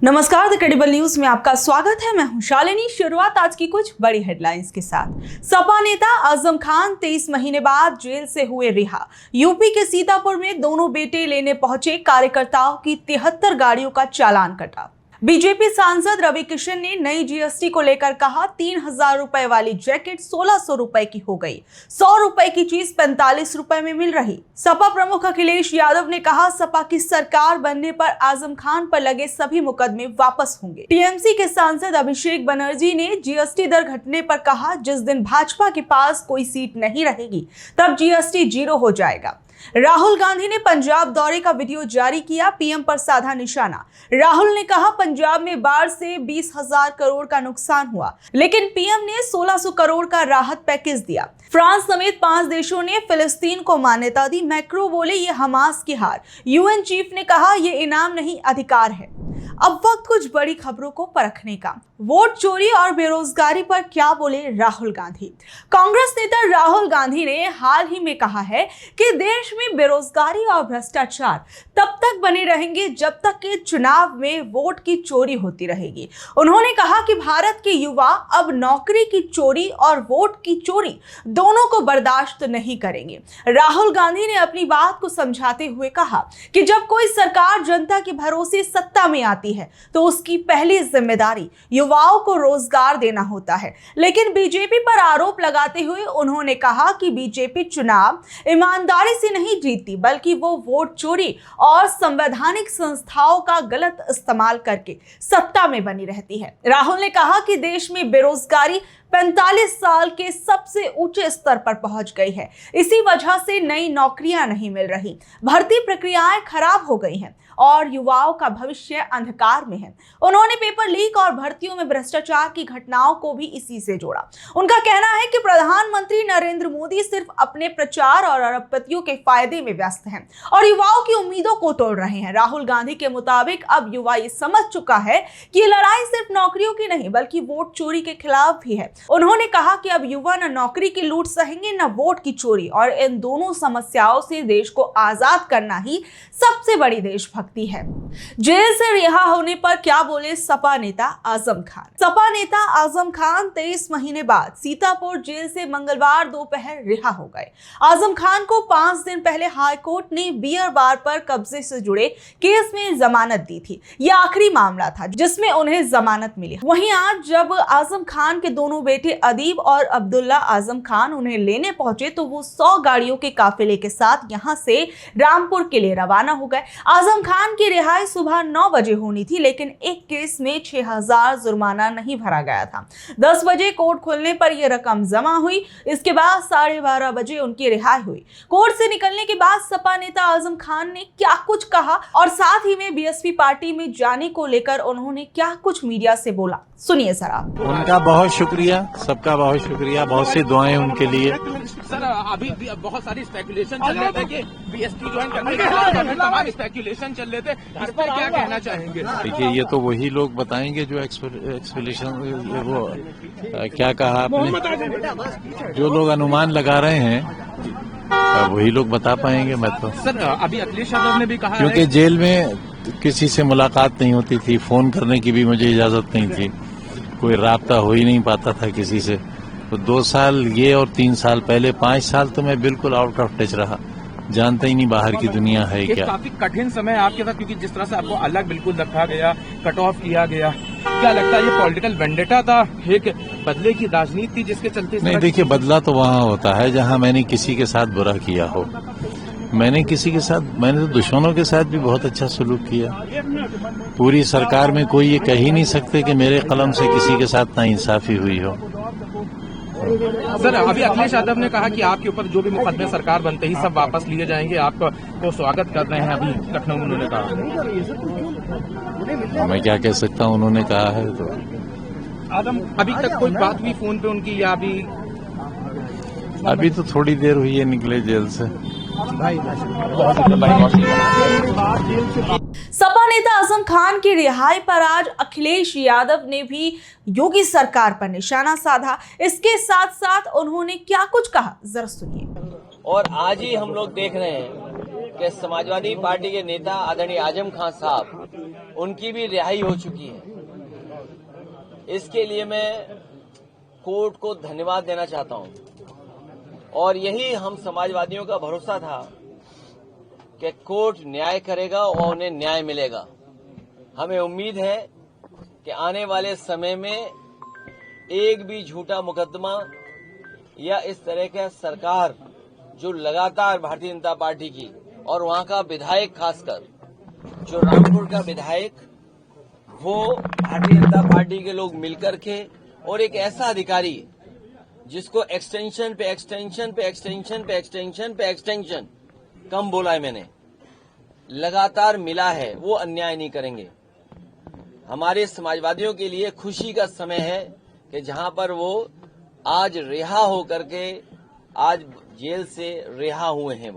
नमस्कार, the credible news में आपका स्वागत है। मैं हूं शालिनी। शुरुआत आज की कुछ बड़ी हेडलाइंस के साथ। सपा नेता आजम खान 23 महीने बाद जेल से हुए रिहा। यूपी के सीतापुर में दोनों बेटे लेने पहुंचे कार्यकर्ताओं की 73 गाड़ियों का चालान कटा। बीजेपी सांसद रवि किशन ने नई जीएसटी को लेकर कहा, 3,000 रुपए वाली जैकेट 1,600 रुपए की हो गई, 100 रुपए की चीज 45 रुपए में मिल रही। सपा प्रमुख अखिलेश यादव ने कहा, सपा की सरकार बनने पर आजम खान पर लगे सभी मुकदमे वापस होंगे। टीएमसी के सांसद अभिषेक बनर्जी ने जीएसटी दर घटने पर कहा, जिस दिन भाजपा के पास कोई सीट नहीं रहेगी तब जीएसटी 0 हो जाएगा। राहुल गांधी ने पंजाब दौरे का वीडियो जारी किया, पीएम पर साधा निशाना। राहुल ने कहा, पंजाब में बाढ़ से 20,000 करोड़ का नुकसान हुआ, लेकिन पीएम ने 1,600 करोड़ का राहत पैकेज दिया। फ्रांस समेत 5 देशों ने फिलिस्तीन को मान्यता दी। मैक्रो बोले, ये हमास की हार। यूएन चीफ ने कहा, ये इनाम नहीं अधिकार है। अब वक्त कुछ बड़ी खबरों को परखने का। वोट चोरी और बेरोजगारी पर क्या बोले राहुल गांधी। कांग्रेस नेता राहुल गांधी ने हाल ही में कहा है कि देश में बेरोजगारी और भ्रष्टाचार तब तक बने रहेंगे जब तक कि चुनाव में वोट की चोरी होती रहेगी। उन्होंने कहा कि भारत के युवा अब नौकरी की चोरी और वोट की चोरी दोनों को बर्दाश्त नहीं करेंगे। राहुल गांधी ने अपनी बात को समझाते हुए कहा कि जब कोई सरकार जनता के भरोसे सत्ता में आती है तो उसकी पहली जिम्मेदारी युवाओं को रोजगार देना होता है। लेकिन बीजेपी पर आरोप लगाते हुए उन्होंने कहा कि बीजेपी चुनाव ईमानदारी से नहीं जीतती, बल्कि वो वोट चोरी और संवैधानिक संस्थाओं का गलत इस्तेमाल करके सत्ता में बनी रहती है। राहुल ने कहा कि देश में बेरोजगारी 45 साल के सबसे ऊंचे स्तर पर पहुंच गई है। इसी वजह से नई नौकरियां नहीं मिल रही, भर्ती प्रक्रियाएं खराब हो गई हैं और युवाओं का भविष्य अंधकार में है। उन्होंने पेपर लीक और भर्तियों में भ्रष्टाचार की घटनाओं को भी इसी से जोड़ा। उनका कहना है कि प्रधानमंत्री नरेंद्र मोदी सिर्फ अपने प्रचार और अरबपतियों के फायदे में व्यस्त हैं और युवाओं की उम्मीदों को तोड़ रहे हैं। राहुल गांधी के मुताबिक अब युवा ये समझ चुका है कि ये लड़ाई सिर्फ नौकरियों की नहीं बल्कि वोट चोरी के खिलाफ भी है। उन्होंने कहा कि अब युवा न नौकरी की लूट सहेंगे न वोट की चोरी, और इन दोनों समस्याओं से देश को आजाद करना ही सबसे बड़ी देशभक्ति है। जेल से रिहा होने पर क्या बोले सपा नेता आजम खान। सपा नेता आजम खान 23 महीने बाद सीतापुर जेल से मंगलवार दोपहर रिहा हो गए। आजम खान को 5 दिन पहले हाईकोर्ट ने बियर बार पर कब्जे से जुड़े केस में जमानत दी थी। यह आखिरी मामला था जिसमें उन्हें जमानत मिली। वहीं आज जब आजम खान के दोनों बेटे अदीब और अब्दुल्ला आजम खान उन्हें लेने पहुंचे तो वो 100 गाड़ियों के काफिले के साथ यहां से रामपुर के लिए रवाना हो गए। आजम खान की रिहाई सुबह 9 बजे होनी थी, लेकिन एक केस में 6,000 जुर्माना नहीं भरा गया था। 10 बजे कोर्ट खुलने पर यह रकम जमा हुई। इसके बाद 12:30 बजे उनकी रिहाई हुई। कोर्ट से निकलने के बाद सपा नेता आजम खान ने क्या कुछ कहा और साथ ही में बीएसपी पार्टी में जाने को लेकर उन्होंने क्या कुछ मीडिया से बोला, सुनिए सर आप। उनका बहुत शुक्रिया, सबका बहुत शुक्रिया, बहुत सी दुआएं उनके लिए। सर अभी बहुत सारी स्पेकुलेशन चल रहे थे कि बीएसपी ज्वाइन करने के बाद तमाम स्पेकुलेशन चल रहे थे, इस पर क्या कहना चाहेंगे? देखिए, ये तो वही लोग बताएंगे जो एक्सपेक्टेशन, वो क्या कहा आपने, जो लोग अनुमान लगा रहे हैं वही लोग बता पाएंगे। मैं तो सर अभी अखिलेश यादव ने भी कहा, क्योंकि जेल में किसी से मुलाकात नहीं होती थी, फोन करने की भी मुझे इजाजत नहीं थी, कोई राब्ता हो ही नहीं पाता था किसी से। तो 2 साल ये और 3 साल पहले 5 साल तो मैं बिल्कुल आउट ऑफ टच रहा, जानता ही नहीं बाहर की दुनिया है क्या। काफी कठिन समय आपके साथ, क्योंकि जिस तरह से आपको अलग बिल्कुल रखा गया, कट ऑफ किया गया, क्या लगता है ये पॉलिटिकल वेंडेटा था, एक बदले की राजनीति थी जिसके चलते? नहीं, देखिए, बदला तो वहाँ होता है जहाँ मैंने किसी के साथ बुरा किया हो। मैंने तो दुश्मनों के साथ भी बहुत अच्छा सलूक किया। पूरी सरकार में कोई ये कह ही नहीं सकते कि मेरे कलम से किसी के साथ नाइंसाफी हुई हो। सर अभी अखिलेश यादव ने कहा कि आपके ऊपर जो भी मुकदमे सरकार बनते ही सब वापस लिए जाएंगे, आपको स्वागत कर रहे हैं। अभी लखनऊ में उन्होंने कहा, मैं क्या कह सकता हूँ, उन्होंने कहा है तो। अभी तक कोई बात हुई फोन पे उनकी, या अभी तो थोड़ी देर हुई है निकले जेल से। सपा नेता आजम खान की रिहाई पर आज अखिलेश यादव ने भी योगी सरकार पर निशाना साधा। इसके साथ साथ उन्होंने क्या कुछ कहा, जरा सुनिए। और आज ही हम लोग देख रहे हैं कि समाजवादी पार्टी के नेता आदरणीय आजम खान साहब उनकी भी रिहाई हो चुकी है। इसके लिए मैं कोर्ट को धन्यवाद देना चाहता हूं और यही हम समाजवादियों का भरोसा था कि कोर्ट न्याय करेगा और उन्हें न्याय मिलेगा। हमें उम्मीद है कि आने वाले समय में एक भी झूठा मुकदमा या इस तरह का सरकार जो लगातार भारतीय जनता पार्टी की और वहां का विधायक, खासकर जो रामपुर का विधायक, वो भारतीय जनता पार्टी के लोग मिलकर के और एक ऐसा अधिकारी जिसको एक्सटेंशन पे एक्सटेंशन पे एक्सटेंशन पे एक्सटेंशन पे एक्सटेंशन कम बोला है मैंने, लगातार मिला है, वो अन्याय नहीं करेंगे। हमारे समाजवादियों के लिए खुशी का समय है कि जहां पर वो आज रिहा होकर के आज जेल से रिहा हुए हैं।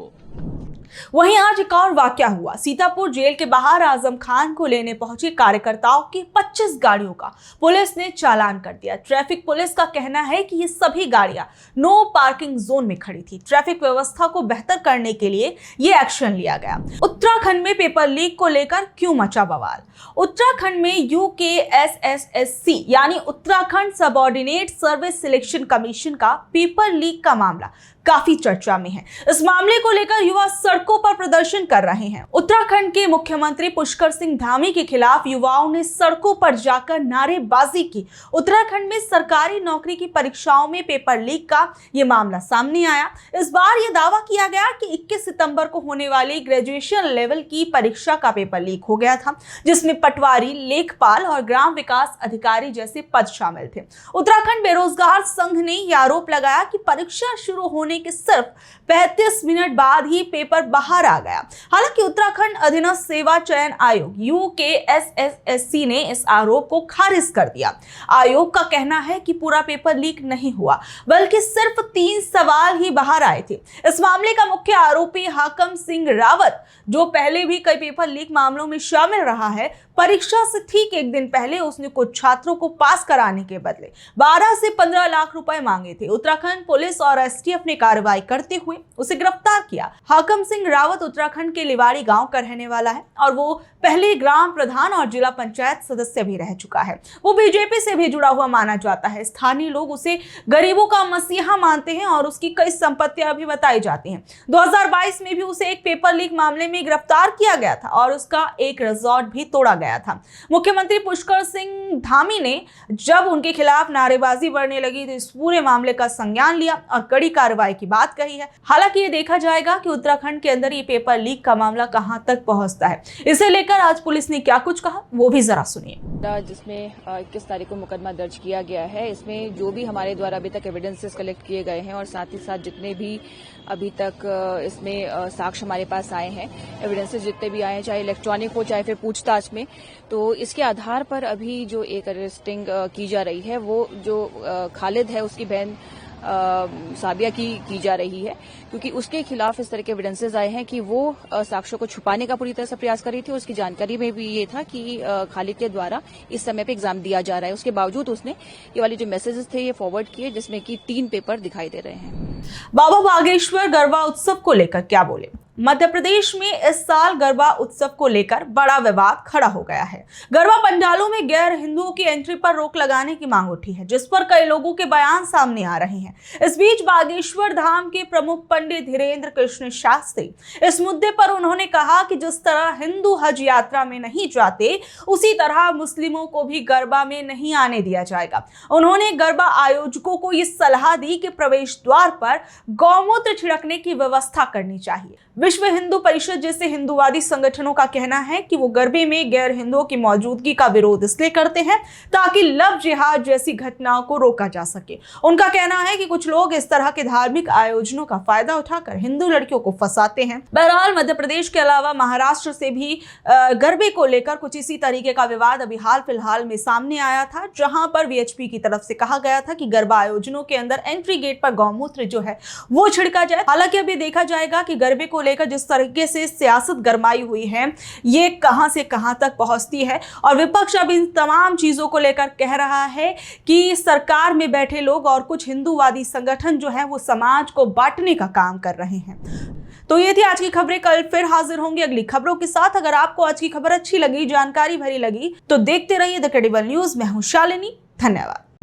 वहीं आज एक और वाकया हुआ। सीतापुर जेल के बाहर आजम खान को लेने पहुंचे कार्यकर्ताओं की 25 गाड़ियों का पुलिस ने चालान कर दिया। ट्रैफिक पुलिस का कहना है कि ये सभी गाड़ियां नो पार्किंग जोन में खड़ी थी। ट्रैफिक व्यवस्था को बेहतर करने के लिए ये एक्शन लिया गया। उत्तराखंड में पेपर लीक को लेकर क्यों मचा बवाल? उत्तराखंड में UKSSSC यानी Uttarakhand subordinate service selection commission का पेपर लीक का मामला काफी चर्चा में है। इस मामले को लेकर युवा सड़कों पर प्रदर्शन कर रहे हैं। उत्तराखंड के मुख्यमंत्री पुष्कर सिंह धामी के खिलाफ युवाओं ने सड़कों पर जाकर नारेबाजी की। उत्तराखंड में सरकारी नौकरी की परीक्षाओं में पेपर लीक का ये मामला सामने आया। इस बार ये दावा किया गया कि 21 सितंबर को होने वाली ग्रेजुएशन लेवल की परीक्षा का पेपर लीक हो गया था, जिसमें पटवारी, लेखपाल और ग्राम विकास अधिकारी जैसे पद शामिल थे। उत्तराखंड बेरोजगार संघ ने यह आरोप लगाया कि परीक्षा शुरू होने के सिर्फ 35 मिनट बाद ही पेपर बाहर आ गया। हालांकि उत्तराखंड अधीनस्थ सेवा चयन आयोग UKSSSC ने इस आरोप को खारिज कर दिया। आयोग का कहना है कि पूरा पेपर लीक नहीं हुआ, बल्कि सिर्फ 3 सवाल ही बाहर आए थे। इस मामले का मुख्य आरोपी हाकम सिंह रावत, जो पहले भी कई पेपर लीक मामलों में शामिल रहा है, परीक्षा से ठीक एक दिन पहले उसने कुछ छात्रों को पास कराने के बदले 12 से 15 लाख रुपए मांगे थे। उत्तराखंड पुलिस और STF ने कार्रवाई करते हुए उसे गिरफ्तार किया। हाकम सिंह रावत उत्तराखंड के लिवाड़ी गांव का रहने वाला है और वो पहले ग्राम प्रधान और जिला पंचायत सदस्य भी रह चुका है। वो बीजेपी से भी जुड़ा हुआ माना जाता है। स्थानीय लोग उसे गरीबों का मसीहा मानते हैं और उसकी कई संपत्तियां भी बताई जाती हैं। 2022 में भी उसे एक पेपर लीक मामले में गिरफ्तार किया गया था और उसका एक रिजॉर्ट भी तोड़ा गया था। मुख्यमंत्री पुष्कर सिंह धामी ने जब उनके खिलाफ नारेबाजी बढ़ने लगी तो इस पूरे मामले का संज्ञान लिया और कड़ी कार्रवाई की बात कही है। हालांकि ये देखा जाएगा कि उत्तराखंड के अंदर ये पेपर लीक का मामला कहां तक पहुंचता है। इसे लेकर आज पुलिस ने क्या कुछ कहा, वो भी जरा सुनिए। जिसमें 21 तारीख को मुकदमा दर्ज किया गया है, इसमें जो भी हमारे द्वारा अभी तक एविडेंसेस कलेक्ट किए गए हैं और साथ ही साथ जितने भी अभी तक इसमें साक्ष्य हमारे पास आए हैं, एविडेंसेस जितने भी आए हैं, चाहे इलेक्ट्रॉनिक हो चाहे फिर पूछताछ में, तो इसके आधार पर अभी जो एक अरेस्टिंग की जा रही है, वो जो खालिद है उसकी बहन साबिया की जा रही है, क्योंकि उसके खिलाफ इस तरह के एविडेंसेस आए हैं कि वो साक्ष्यों को छुपाने का पूरी तरह से प्रयास कर रही थी। उसकी जानकारी में भी ये था कि खालिद के द्वारा इस समय पे एग्जाम दिया जा रहा है। उसके बावजूद उसने ये वाले जो मैसेजेस थे ये फॉरवर्ड किए, जिसमें कि 3 पेपर दिखाई दे रहे हैं। बाबा बागेश्वर गरबा उत्सव को लेकर क्या बोले? मध्य प्रदेश में इस साल गरबा उत्सव को लेकर बड़ा विवाद खड़ा हो गया है। गरबा पंडालों में गैर हिंदुओं की एंट्री पर रोक लगाने की मांग उठी है, जिस पर कई लोगों के बयान सामने आ रहे हैं। इस बीच बागेश्वर धाम के प्रमुख पंडित धीरेन्द्र कृष्ण शास्त्री इस मुद्दे पर उन्होंने कहा कि जिस तरह हिंदू हज यात्रा में नहीं जाते, उसी तरह मुस्लिमों को भी गरबा में नहीं आने दिया जाएगा। उन्होंने गरबा आयोजकों को ये सलाह दी कि प्रवेश द्वार पर गौमूत्र छिड़कने की व्यवस्था करनी चाहिए। विश्व हिंदू परिषद जैसे हिंदूवादी संगठनों का कहना है कि वो गरबे में गैर हिंदुओं की मौजूदगी का विरोध इसलिए करते हैं ताकि लव जिहाद जैसी घटनाओं को रोका जा सके। उनका कहना है कि कुछ लोग इस तरह के धार्मिक आयोजनों का फायदा उठाकर हिंदू लड़कियों को फंसाते हैं। बहरहाल मध्य प्रदेश के अलावा महाराष्ट्र से भी गरबे को लेकर कुछ इसी तरीके का विवाद अभी हाल फिलहाल में सामने आया था, जहां पर VHP की तरफ से कहा गया था कि गरबा आयोजनों के अंदर एंट्री गेट पर गौमूत्र जो है वो छिड़का जाए। हालांकि अभी देखा जाएगा कि गरबे को लेकर जिस तरीके से सियासत गरमाई हुई है, ये कहां से कहां तक पहुंचती है, और विपक्ष अब इन तमाम चीजों को लेकर कह रहा है कि सरकार में बैठे लोग और कुछ हिंदूवादी संगठन जो है वो समाज को बांटने का काम कर रहे हैं। तो ये थी आज की खबरें। कल फिर हाजिर होंगे अगली खबरों के साथ। अगर आपको आज की खबर अच्छी लगी, जानकारी भरी लगी, तो देखते रहिए द क्रेडिबल न्यूज। मैं हूं शालिनी। धन्यवाद।